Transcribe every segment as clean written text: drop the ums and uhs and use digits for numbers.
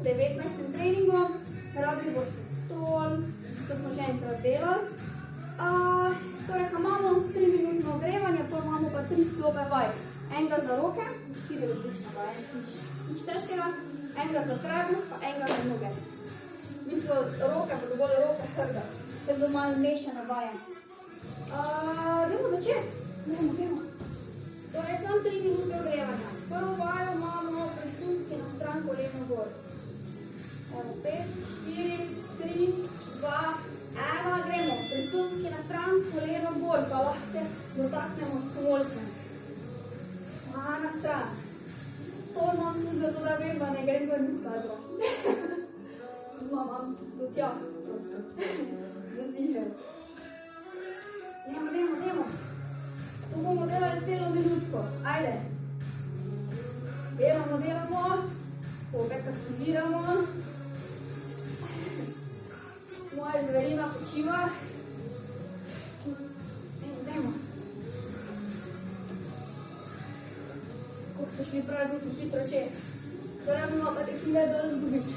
19. treningu, rabili boste stol, to smo še enkrat delali. Torej, ko imamo 3-minutno ogrevanje, pa imamo pa 3 sklope vaj. Enega za roke, 4 različne vaje, nič težkega, enega za trebuh, pa enega za noge. V bistvu roke, pa dovolj roke hrda, to je bilo malo mešane vaje. Dajmo začeti, dajmo. Torej, samo 3 minute ogrevanja. Prvo vajo imamo presunski na stran koleno gor. Evo, 5, 4, 3, 2, 1, gremo. Presunski na stran koleno gor, pa lahko se dotaknemo s kolcem. Na stran. Stol imam tu zato, da vem, da ne grem ven iz kadra. Imam do tja, prosto. Za ziher. Dajmo. To bomo delali celo minutko. Ajde. Delamo. Popek aktiviramo. Moja zverina počiva. Dajmo. Kako so šli prazniki hitro čez. Zdaj bomo pa tekile dol zgubiti.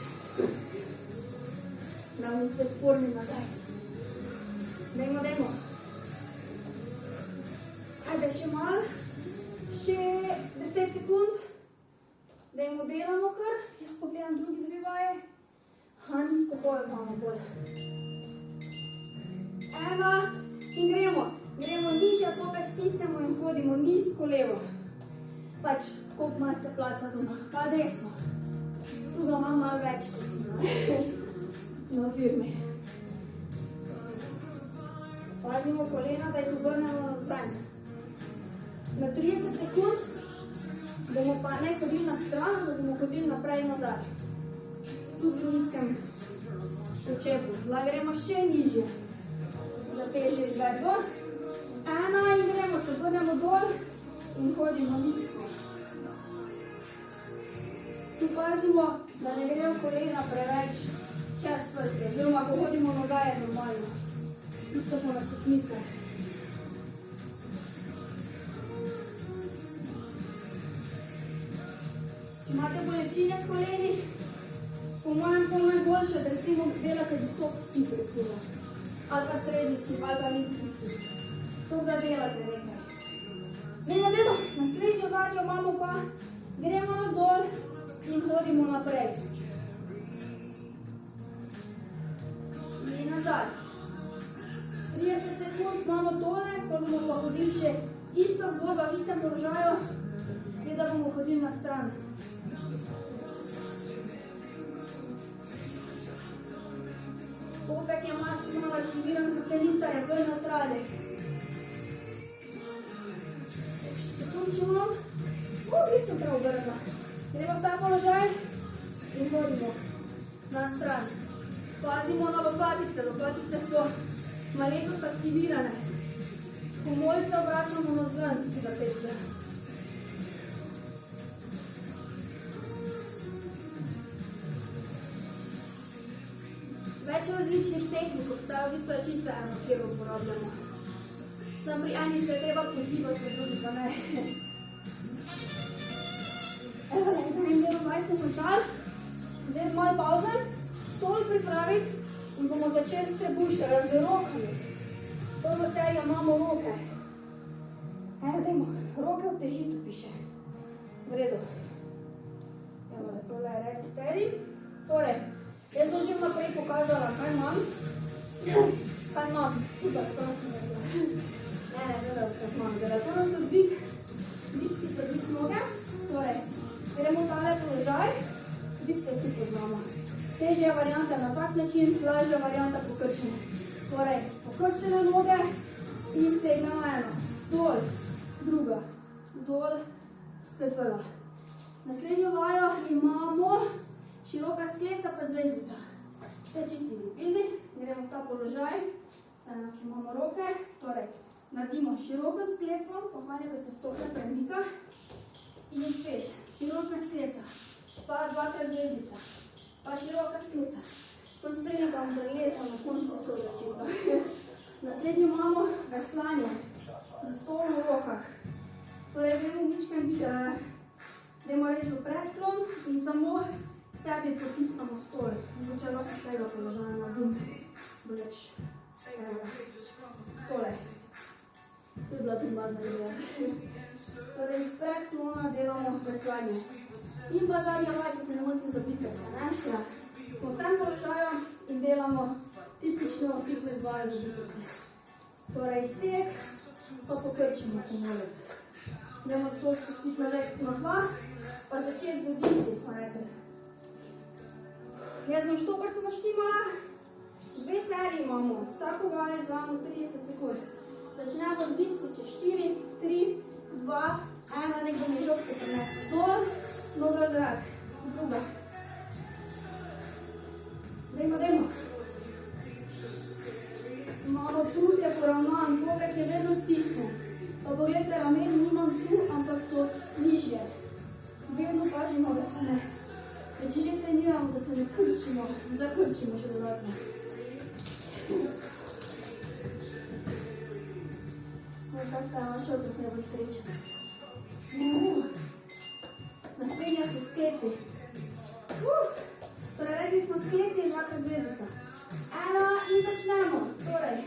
Da bomo spet v formi nazaj. Dajmo. Ajde, še malo. Še 10 sekund. Dajmo delamo kar. Jaz pogledam drugi 2 vaje. Nizko hojo imamo bolj. 1. In gremo. Gremo nižje, popek stisnemo in hodimo nizko levo. Pač, koliko imate placa doma, pa desno. Tu ga imam malo več, na firmi. Pazimo kolena, da jih obrnemo nazaj. Na 30 sekund bomo pa ne hodili na stran, da bomo hodili naprej in nazaj. Tudi v nizkem počepu. Gremo še nižje. Za težje izvedbo. 1 in gremo, se obrnemo dol in hodimo nizko. Tu pazimo, da ne grejo kolena preveč čez prste, oziroma ko hodimo nazaj je normalno. Isto po na stopnice. Če imate bolečine v kolenih, po mojem najboljše, da recimo delate visok skip recimo. Ali pa srednji skip, ali pa nizki skip. To da delate nekaj. Dajmo, na srednjo zadnjo imamo pa, gremo navzdol in hodimo naprej. In nazaj. 30 sekund imamo tole, pa bomo pa hodili še ista zgodba v istem položaju, je da bomo hodili na stran. Popek je maksimalno aktiviran, hrbtenica je v neutrali. Sekunčimo. Sem prav obrnila. Gremo v ta položaj in hodimo na stran. Pazimo na lopatice. Lopatice so malenkost aktivirane. Komolce obračamo navzven za petje. Več različnih tehnik, obstaja v bistvu čisto eno, kjer uporabljamo. Sam pri eni se treba pozivati, pri drugi pa ne. Evo, za en del 20 končali. Zdaj malo pauze, stol pripraviti in bomo začeli s trebušem, z rokami. Prvo serijo imamo roke. Evo, dajmo, roke v težitu piše. V redu. Evo, tole je ready steady. Torej, jaz bom že naprej pokazala, kaj imam. Super, to sem rekla. Ne, gledal sem imam. Prvo so dvig si predvig noge. Torej, gremo v tale položaj. Dvig se vsi poznamo. Težja varianta na tak način, lažja varianta pokrčene. Torej, pokrčene noge in stegnemo eno. Dol, druga, dol, spet vrla. Naslednjo vajo imamo široka skleca pa zvezdica. To je čisti zipizi. Gremo v ta položaj, vse enako imamo roke. Torej, naredimo široko skleco, pa fajn je, da se stopnja premika. In spet, široka skleca, pa dvakrat zvezdica, pa široka skleca. Konc treninga bom prelezla na koncu so začetno. Naslednjo imamo veslanje, za stol v rokah. Torej, gremo mičkem, dajmo reči v predklon in samo sebi potiskamo stol. Mogoče lahko z tega položaja naredim. Bo lepše. Tole. To je bila primarna ideja. Torej, iz predklona delamo veslanje. In pa zadnja vaj, če se ne motim za bicepse, ne? Smo v tem položaju in delamo tipično fitness vajo za bicepse. Torej, steg, pa pokrčimo komolec. Idemo stol spustiti na tla, pa začeti z dipsi, smo rekli. Jaz bom štoparco naštimala. 2 seriji imamo, vsako vajo izvajamo 30 sekund. Začnemo z dipsi čez 4, 3, 2, 1, nekdo mi žopce prinese. Dol, noga zrak, druga. Dajmo. Imamo tu je poravnan, povek je vedno stisnen. Pa pogledajte, ramen nimam tu, ampak so nižje. Vedno pažimo, da se ne. Če že treniramo, da se ne krčimo, zakrčimo še dodatno. Tako je naša otrok ne bo srečen. Naslednja so skleci. Torej, rekli smo skleci in 2x zvezdica. 1 in začnemo. Torej,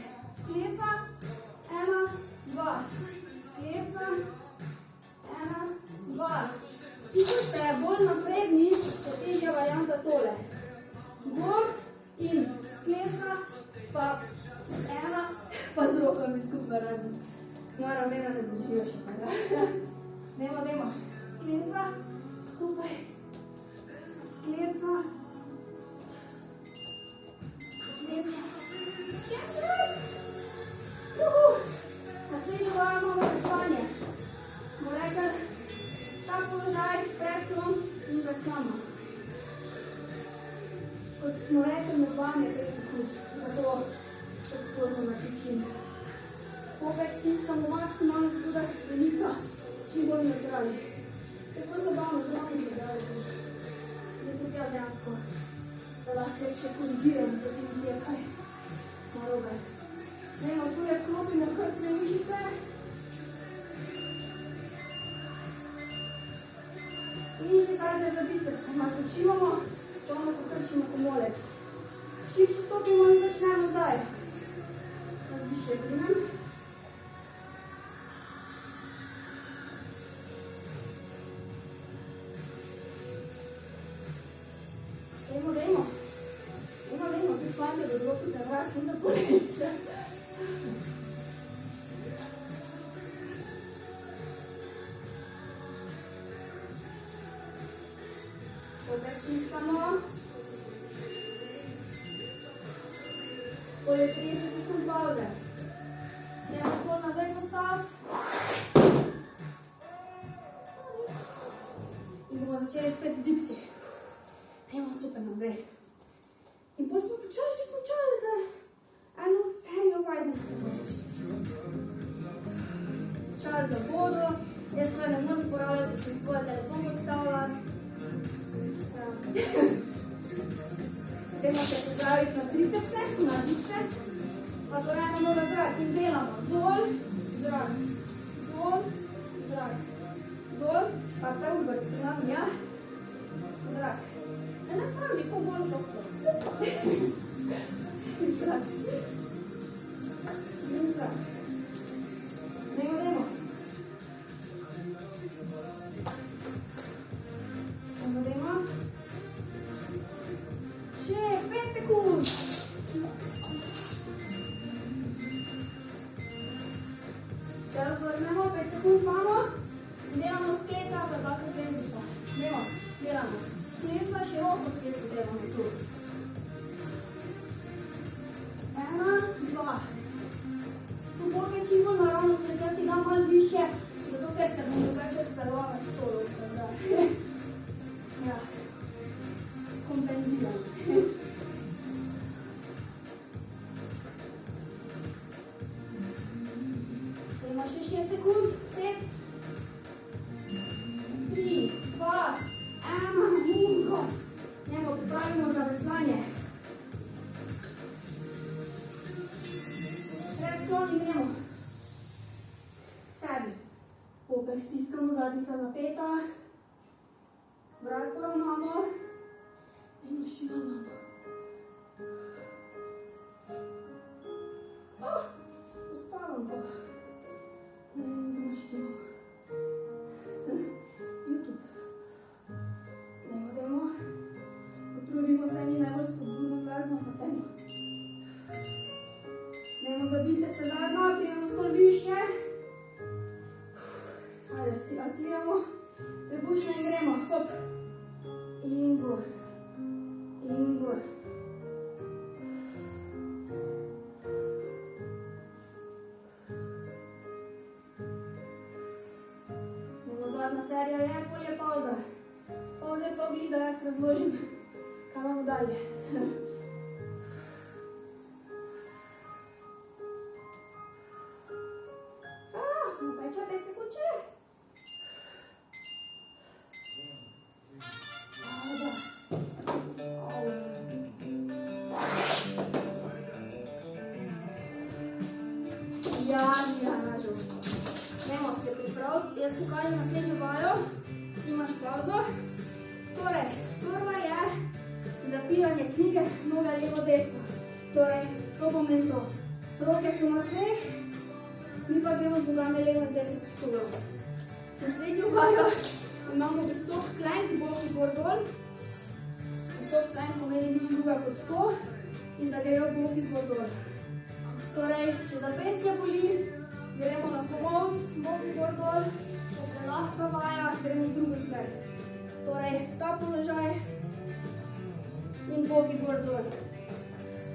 skleca, 1, 2. Skleca, 1, 2. Vsi, ko ste bolj napredni, je težja varianta tole. Gor in skleca, pa 1, pa z rokami skupaj razen. No, ramena ne zdržijo še tega. Dajmo. Skleca, skupaj. Skleca. Naslednji vajo imamo veslanje. Smo rekli, ta položaj, predklon in veslamo. Kot smo rekli, med vami je 5 sekund, zato še pozno napičim. Popek stiskamo maksimalno, zato da velika, čim bolj neutralni. Tako zabavno, zelo mi pripravljati. Zdaj tudi ja dejansko se lahko še korigiram, da vidim, je kaj narobe. Dajmo, tu je vklopimo hrbtne mišice. In še zadnje za biceps. Napočivamo, polno pokrčimo komolec. Širše stopimo in začnemo zdaj. Više grinem. Dajmo, tu spanje do dvopice vraz in zapoleče. Popek stiskamo. Poleg 30 sekund pauze. Gremo stol nazaj postaviti. In bomo začeli spet z dipsi. Dajmo super naprej. In potem smo počasi končali za eno serijo vaj. Čas za vodo. Jaz svoje ne morem uporabljati, ker sem svoj telefon odstavila. Dajmo se pozdraviti na tricepse, na dipse. Pa porajmo noga zrak in delamo dol, zrak, dol, zrak, dol, pa prav brc nam, ja, zrak. Ne nastavim, ko bolj žopco. Zrak. In zrak. Dajmo. Še 5 sekund. Se vrnemo, 5 sekund imamo. Delamo skleca, pa tako zvezdica. Delamo. Skleca, široko skleca delamo tu. 1, 2. Tu bolj čim bolj naravno skleca, jaz si dam malo više, zato ker se bom drugače odpeljala s stolom. Ja. Kompenziram. Dajmo še 6 sekund. 5, 3, 2, 1, minko. Njemo pripravimo za veslanje. Predklon in gremo. Sebi. Popek stiskamo, zadnjica napeta. Vrat poravnamo. malo nogo. Uspavanko. Ne vem, da imaš temo. YouTube. Dajmo. Potrudimo se, ni najbolj spodbudno glasno na temo. Dajmo za bicepse zadnjo, primemo stol više. Ajde, si aktiviramo. Trebušno in gremo. Hop. In gor. In gor. Zadnja serija je, pol je pauza. Pauza je to gleda, da jaz razložim, kaj imamo dalje. Peče 5 sekund če. Pauza. Ja, nažal. Nemo se pripraviti, jaz pokažem naslednjo vajo, ti imaš pauzo. Torej, prva je zapiranje knjige, noga levo desno. Torej, to pomeni to. Roke so na tleh, mi pa gremo z nogami levo in desno k stolu. Naslednjo vajo imamo visok plank, boki gor dol. Visok plank pomeni nič druga kot to in da grejo boki gor dol. Torej, če zapestje boli, gremo na pomovc, boki gor dol, če je lahka vaja, gremo v drugo smer. Torej, ta položaj in boki gor dol.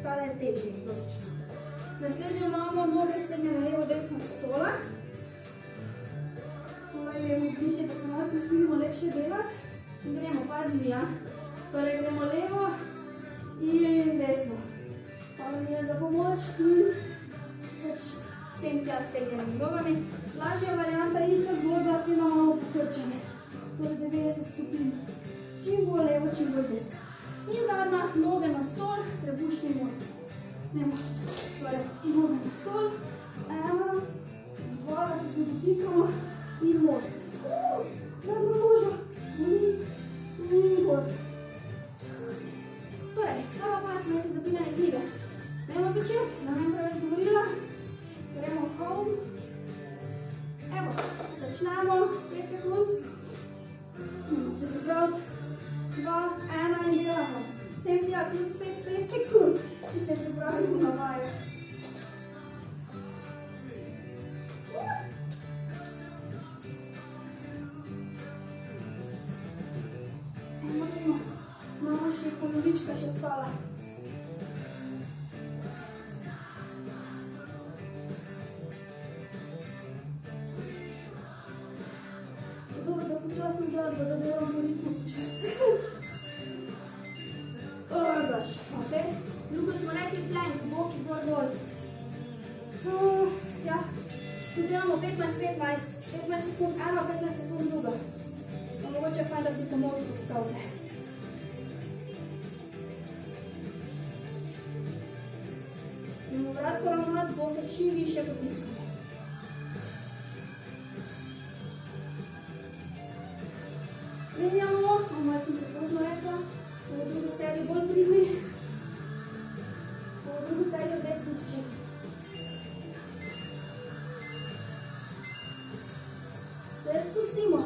Tale je težji. Naslednjo imamo noge stegnjene levo desno stola. Torej, gremo bliže, da se malo posilimo lepše delati. In gremo, pazi, ja. Torej, gremo levo in desno. Hvala mi je za pomoč in vsem tja stegnjenimi nogami. Lažja varianta je ista zgodba, s tem imamo pokrčene. Torej 90 stopinj. Čim bolj levo, čim bolj desno. In zadnja, noge na stol, trebušni most. Nemo. Torej, noge na stol. 1, 2, da se tudi dotikamo in most. Zadnja noža. In gor. Torej, prva pas na zapinjanje knjige. Nemo začeti, da ne bom preveč govorila. Gremo home. Evo, začnemo, 5 sekund. Nemo se pripraviti. 2, 1 in delamo. 7, 5 sekund. In se pripravimo na vajo. Gremo. Imamo še polovička še ostala. Dobro, da počasno glasbo, da moram govoriti počasno. Daš, ok? Drugo smo rekli plank, boki gor dol. Ja, tu delamo 15-15, 15 sekund, ena, 15 sekund druga. Mogoče je fajn, da si pomoč predstavite. In vrat poravnati, boke čim više potiskamo. Menjamo, malo sem prepozno rekla, v drugo serijo bolj pridni, v drugo serijo desno začeti. Se spustimo,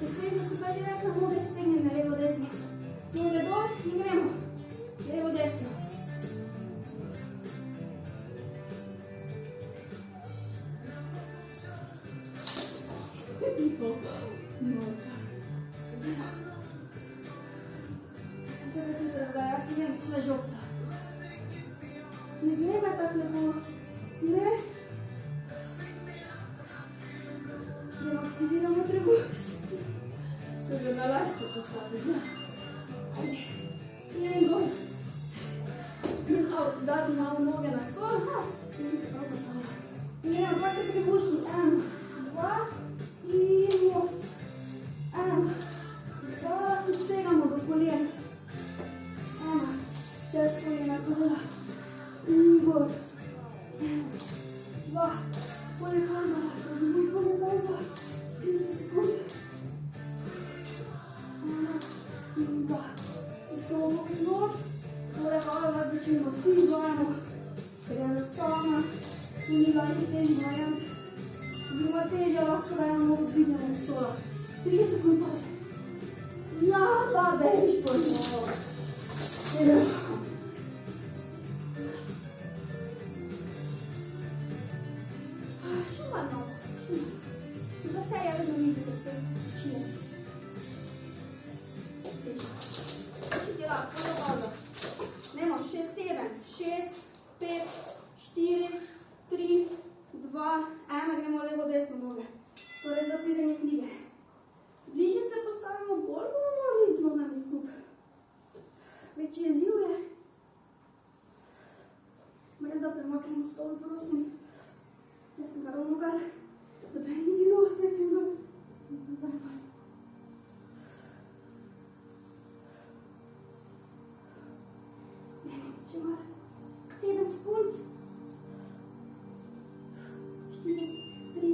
naslednjo sem pa že rekla, noge stegnjene levo desno. Noge dol in gremo, levo desno. Jaz si jem sve žolca. Ne gledaj tako lepo. Ne. Gremo aktiviramo trebuš. Se že nalašče postaviti. Ajde. In gor. In zadnji imamo noge na stol. In se prav postavlja. In gremo tako trebušni. 1, 2 in most. 1, 2 in segamo do kolen. Čez kolena seveda. In gor. 2. Poli pauza. Poli pauza. 30 sekund. 1 in 2. Stiskamo boki gor. večino vsi izvajamo, ker je enostavna, ni lažji težji variant. Druga težja lahko dajemo dvignemo v stola. 3 sekund pauze. Ja, pa bežiš po novo. Še malo novo, še malo. Druga serija vedno misli, ker se spočije. Počiti lahko, prva pauza. Nemo, 6, 7, 6, 5, 4, 3, 2, 1, gremo levo, desno noge. Torej zapiranje knjige. Bližje se postavimo bolj, bomo morali z nogami skupaj. Večji izziv je. Brez da premaknemo stol, prosim. Jaz sem ga ravno kar, da bi ni videl, spet sem ga. Nazaj pa. Nemo, še malo. 7 sekund. 4, 3,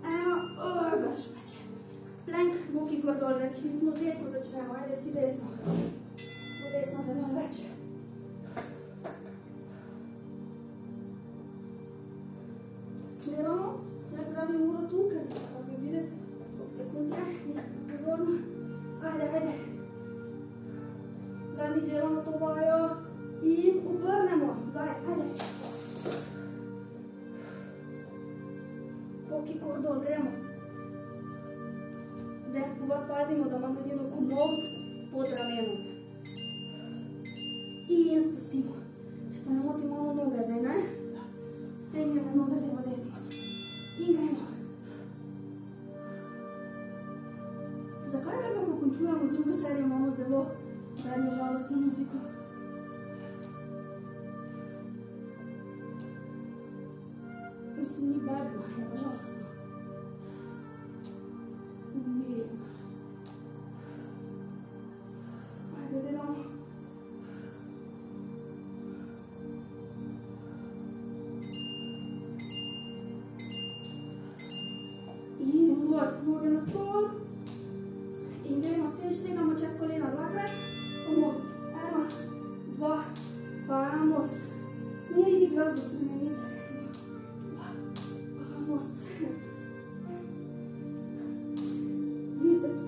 1, gaš peče. Plank, boki gor dol, več nismo desno začnemo, ajde si desno. Bo desno zelo več. Delamo, jaz rabim uro tu, ker bi videti, koliko sekund je, nisem pozorna. Ajde, ajde. Zadnji delamo to vajo in obrnemo. Daj, ajde. Boki gor dol, gremo. Zdaj pa pazimo, da imamo njeno komolc pod ramenom. In spustimo. Če se ne moti, imamo noge zdaj, ne? Stegnjene noge, levo, desno. In gremo. Zakaj vedno, ko končujemo z drugo serijo, imamo zelo vedno žalostno muziko? Mislim, ni bedno, je pa žalostno. Umirimo. Ajde, delamo. In gor, noge na stol. In gremo stegamo čez kolena dvakrat. Po most. 1, 2, pa most. Ni idi glas bo spremeniti. 2, pa most.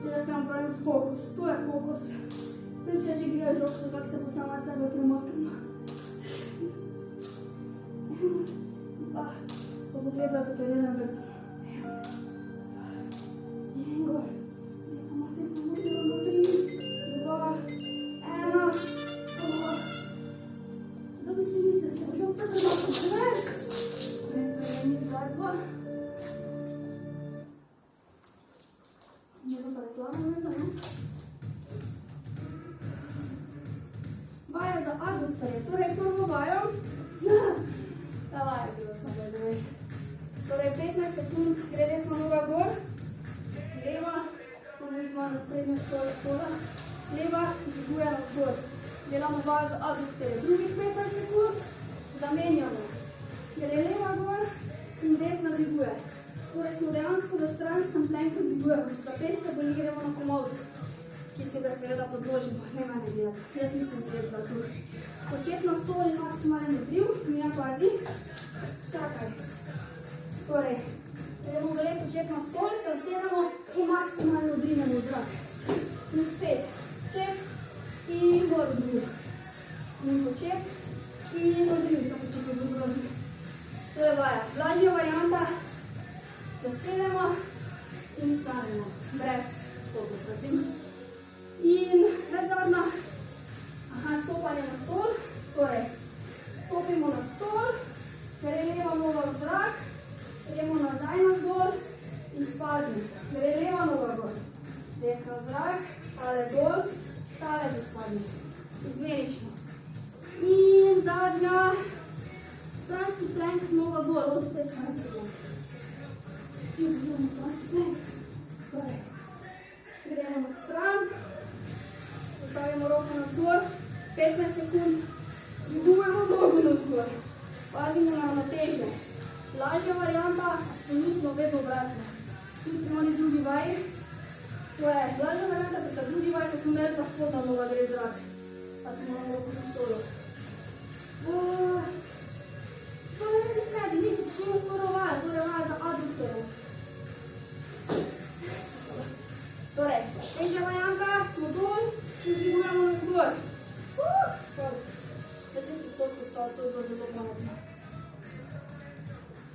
Jaz tam pravim fokus, to je fokus. Zdaj, če že gledaš žogso, kako se bo sama od sebe premaknila. 1, 2, pa bo gledala tukaj jedan brc. 1, 2, in gor. Delamo, 3, 2, 1, 2. Kdo bi si mislil, da se bo žog tako lahko preveč? Ne spremeniti glasbo. Njega pa reklama vedno, ne? Vaja za aduktorje, torej prvo vajo. Ta vaja je bila samo dvoj. Torej 15 sekund gre desna noga gor, leva, ko vidimo na sprednjo stola, leva, dviguje na vzgor. Delamo vajo za aduktorje. Drugih 15 sekund zamenjamo. Gre leva gor in desna dviguje. Torej smo dejansko v stranskem planku dvigujemo. Če zapestke boli, gremo na komolc, ki si ga seveda podložimo. Nema ne delati. Jaz mislim zvedla tu. Početno stol in maksimalen odriv. Mija pazi. Čakaj. Torej, gremo v lep početno stol, se usedemo in maksimalno odrinemo v zrak. In spet. Čep in gor odriv. In počep in odriv. To počep je bil grozno. To je vaja. Lažja varianta. Zasedemo in stanemo, brez stopov, prosim. In predzadnja, stopanje na stol, torej stopimo na stol, gre leva noga v zrak, gremo nazaj na stol in spadimo. Gre leva noga gor, desna v zrak, tale dol, tale v spadimo. Izmenično. In zadnja, stranski plank, noga gor, spet stranski plank. In gremo stranski plank. Torej, gremo stran, postavimo roko na zgor, 15 sekund, dvigujemo nogo na zgor. Pazimo na ravnotežje. Lažja varianta, absolutno vedno obratno. Tudi pri oni drugi vaji. To je lažja varianta, pri ta drugi vaji, ko smo imeli pa spodna noga gre zrak. Pa se moramo po stolu. To ne bi sredi, nič, začnemo skoro vaj, torej vaj za aduktorov. Torej, težja vajanka, smo dol in dvigujemo na zgor. Zdaj si stop postal, to je bilo zelo pametno.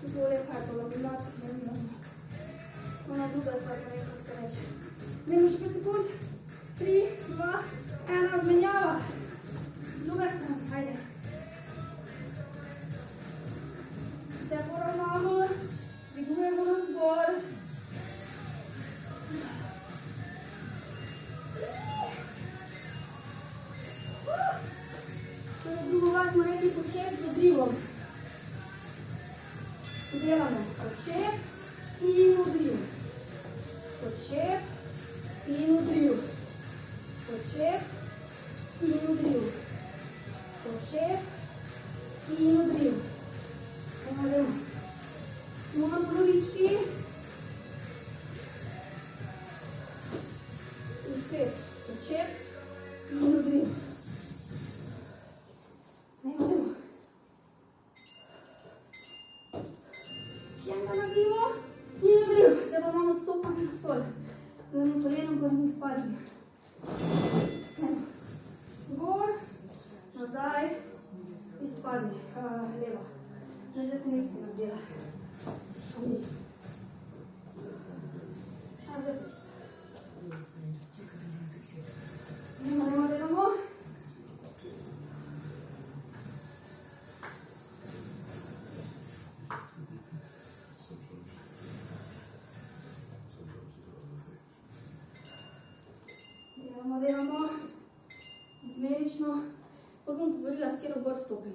Tu bolje, kaj to laminacija, ne znam. Ona druga stvar, pa ne, kako se reče. Dajmo še 5 sekund. 3, 2, 1, zmenjava. Druga stran, hajde. Se poravnamo, dvigujemo na zgor. Torej, drugo vas smo rekli počep z odrivom. Delamo počep in odriv. Počep in odriv. Počep in odriv. Počep in odriv. Gremo. Smo na polovički. In spet počep in odriv. Gremo. Še enega nagrivo in odriv. Zdaj pa imamo stopanje na stol. Z enim kolenom, ko mi spadim. Gor, nazaj, izpadni, levo. Zdaj se nisi naredila. Zdaj pa. Delamo. Delamo. Izmerično. Pa bom govorila, s katero gor stopim.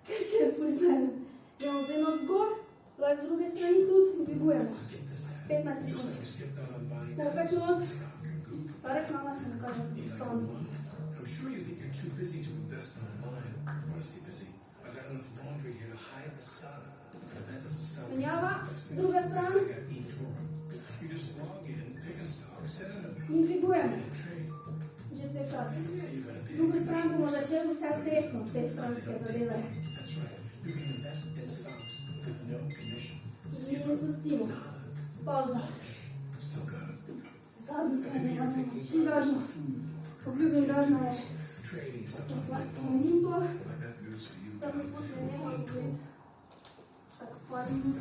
Kaj se je ful zmedel. Delamo vedno gor, lahko z druge strani tudi in dvigujemo. 15 sekund. Opet not. Ta reklama se ne kaže discount. Menjava, druga stran. In dvigujemo. Že cel čas. Drugo stran bomo začeli vse desno, te stranske zadeve. In spustimo. Pauza. Zadnjo stran imamo. Ši dažno. Obljubim dažno je. Spomenim to. Tako spod ne nema obljubim. Tako par minut.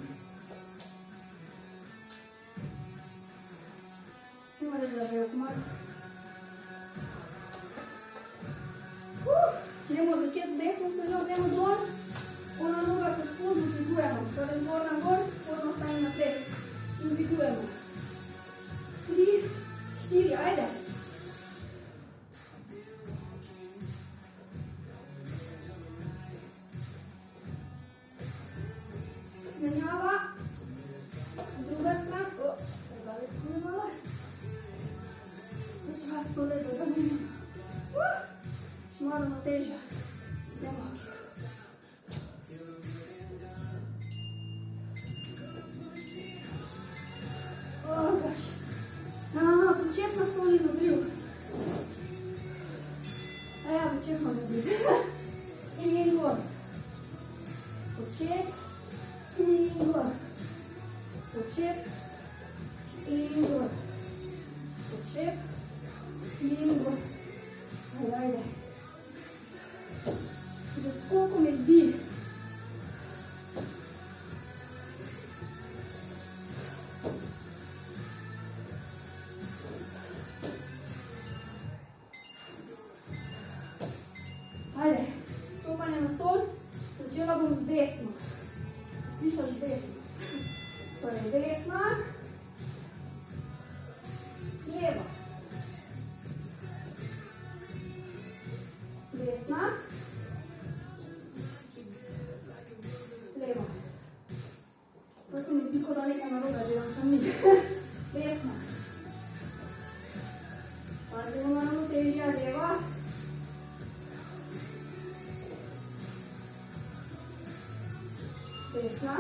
Nima reči, da vejo komar. Gremo začeti z desno stranjo, gremo dol. Ona noga po spodu dvigujemo. Torej zgor na gor, spodno stanje naprej. In dvigujemo. 3, 4, ajde. Menjava. Druga stran. Predalek si mi malo. Čas tole za zamenjamo. Še malo težja. Idemo. Gaš. Počep na stol in odriv. Ja, počep na odriv. In gor. Počep in gor. Počep in gor. Počep in gor. Ajde. Z skokom je dvig. Ajde, stopanje na stol. Začela bom z desno. Slišal z desno. Torej, desna. Leva. Desna. Leva. To se mi zdi, kot da nekaj narobe delam, sem mi. Desna. Pazimo na ravnotežje, leva. Desna.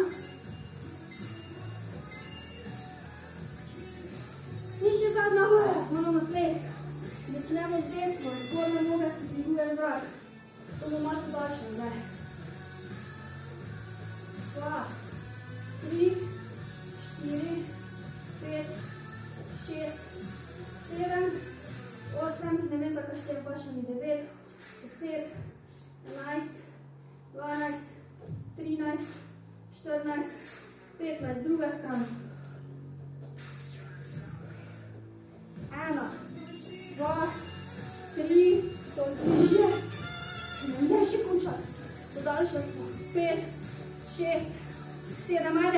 In še zadnja hora, malo naprej. Začnemo z desno, zgornja noga se dviguje v zrak. To bomo malo podaljšali, zdaj. 2, 3, 4, 5, 6, 7, 8, ne vem, zakaj štejem pa še mi 9, 10, 11, 12, 13, 14, 15, druga stran. 1, 2, 3, stolpniče, ne še končati. Podaljšali smo. 5, 6, 7,